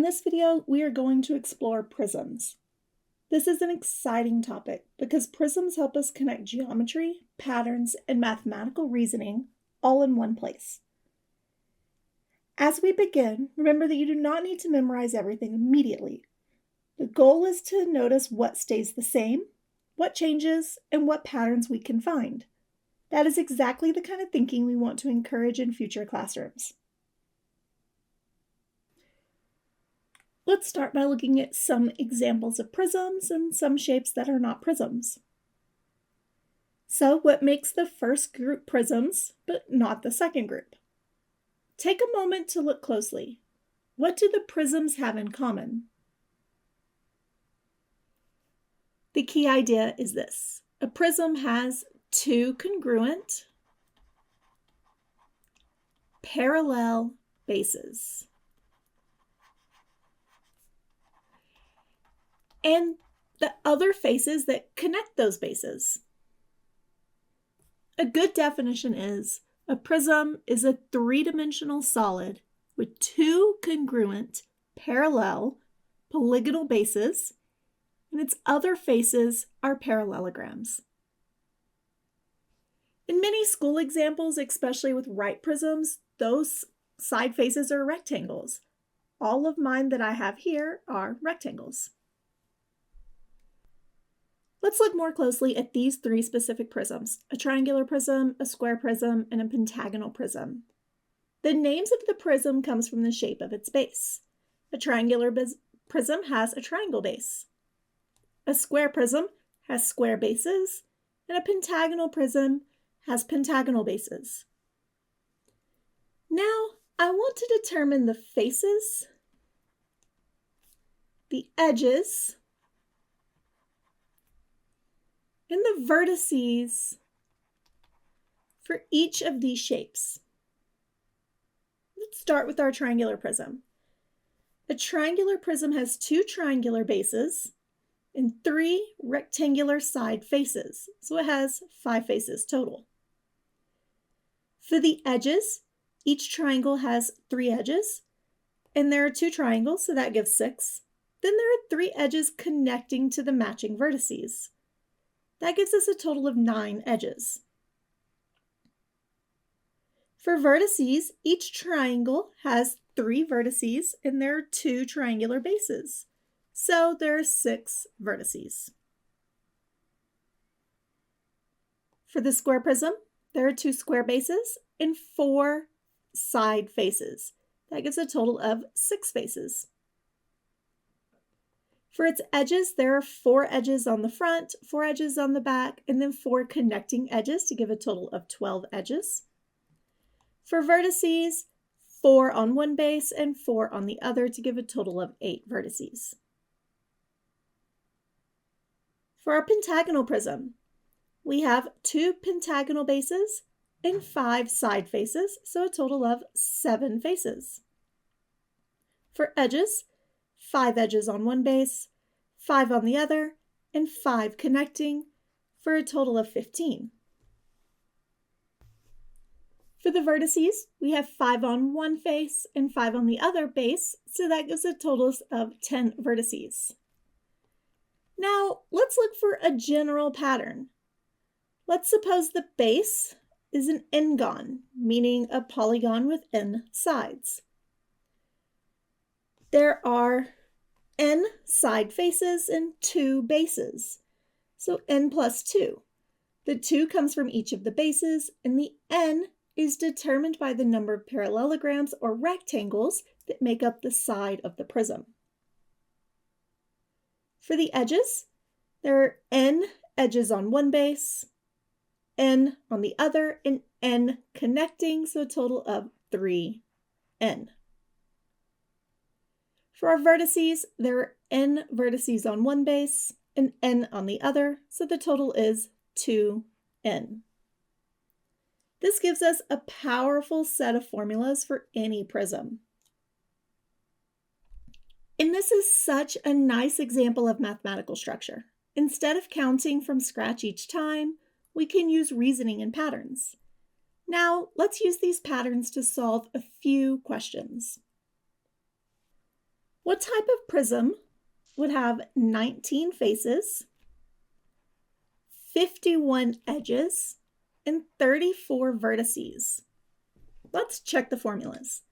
this video, we are going to explore prisms. This is an exciting topic because prisms help us connect geometry, patterns, and mathematical reasoning all in one place. As we begin, remember that you do not need to memorize everything immediately. The goal is to notice what stays the same, what changes, and what patterns we can find. That is exactly the kind of thinking we want to encourage in future classrooms. Let's start by looking at some examples of prisms and some shapes that are not prisms. So, what makes the first group prisms, but not the second group? Take a moment to look closely. What do the prisms have in common? The key idea is this. A prism has two congruent, parallel bases. And the other faces that connect those bases. A good definition is a prism is a three-dimensional solid with two congruent, parallel, polygonal bases, and its other faces are parallelograms. In many school examples, especially with right prisms, those side faces are rectangles. All of mine that I have here are rectangles. Let's look more closely at these three specific prisms: a triangular prism, a square prism, and a pentagonal prism. The names of the prism comes from the shape of its base. A triangular prism has a triangle base. A square prism has square bases, and a pentagonal prism has pentagonal bases. Now, I want to determine the faces, the edges, and the vertices for each of these shapes. Let's start with our triangular prism. A triangular prism has two triangular bases and three rectangular side faces, so it has 5 faces total. For the edges, each triangle has 3 edges, and there are 2 triangles, so that gives 6. Then there are 3 edges connecting to the matching vertices. That gives us a total of 9 edges. For vertices, each triangle has 3 vertices and there are 2 triangular bases. So there are 6 vertices. For the square prism, there are 2 square bases and 4 side faces. That gives a total of 6 faces. For its edges, there are 4 edges on the front, 4 edges on the back, and then 4 connecting edges to give a total of 12 edges. For vertices, 4 on one base and 4 on the other to give a total of 8 vertices. For our pentagonal prism, we have 2 pentagonal bases and 5 side faces, so a total of 7 faces. For edges, 5 edges on one base, 5 on the other, and 5 connecting for a total of 15. For the vertices, we have 5 on one face and 5 on the other base, so that gives a total of 10 vertices. Now, let's look for a general pattern. Let's suppose the base is an n-gon, meaning a polygon with n sides. There are n side faces and 2 bases, so n plus 2. The 2 comes from each of the bases, and the n is determined by the number of parallelograms or rectangles that make up the side of the prism. For the edges, there are n edges on one base, n on the other, and n connecting, so a total of 3n. For our vertices, there are n vertices on one base and n on the other, so the total is 2n. This gives us a powerful set of formulas for any prism. And this is such a nice example of mathematical structure. Instead of counting from scratch each time, we can use reasoning and patterns. Now, let's use these patterns to solve a few questions. What type of prism would have 19 faces, 51 edges, and 34 vertices? Let's check the formulas.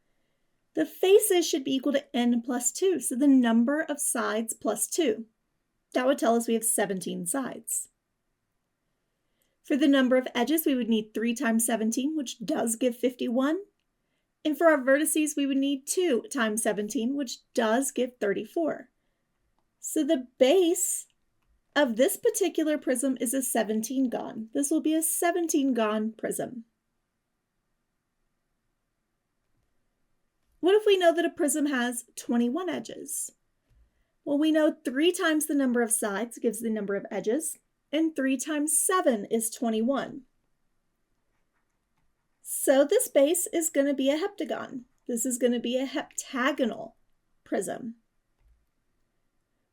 The faces should be equal to n plus 2, so the number of sides plus 2. That would tell us we have 17 sides. For the number of edges, we would need 3 times 17, which does give 51. And for our vertices, we would need 2 times 17, which does give 34. So the base of this particular prism is a 17-gon. This will be a 17-gon prism. What if we know that a prism has 21 edges? Well, we know 3 times the number of sides gives the number of edges, and 3 times 7 is 21. So this base is going to be a heptagon. This is going to be a heptagonal prism.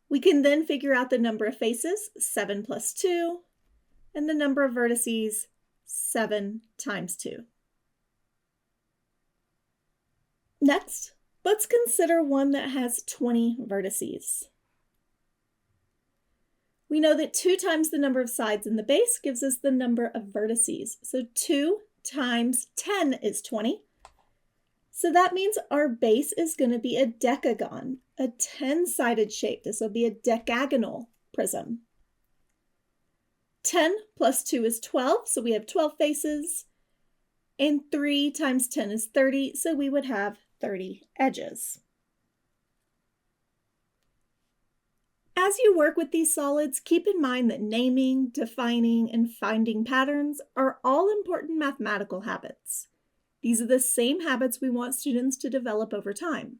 We can then figure out the number of faces, 7 plus 2, and the number of vertices, 7 times 2. Next, let's consider one that has 20 vertices. We know that 2 times the number of sides in the base gives us the number of vertices. So 2 times 10 is 20. So that means our base is going to be a decagon, a 10-sided shape. This will be a decagonal prism. 10 plus 2 is 12, so we have 12 faces. And 3 times 10 is 30, so we would have 30 edges. As you work with these solids, keep in mind that naming, defining, and finding patterns are all important mathematical habits. These are the same habits we want students to develop over time.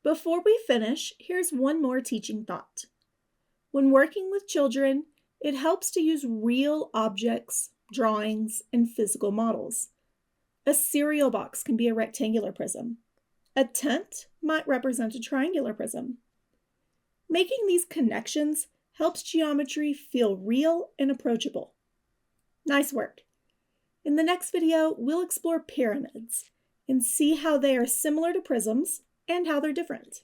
Before we finish, here's one more teaching thought. When working with children, it helps to use real objects, drawings, and physical models. A cereal box can be a rectangular prism. A tent might represent a triangular prism. Making these connections helps geometry feel real and approachable. Nice work! In the next video, we'll explore pyramids and see how they are similar to prisms and how they're different.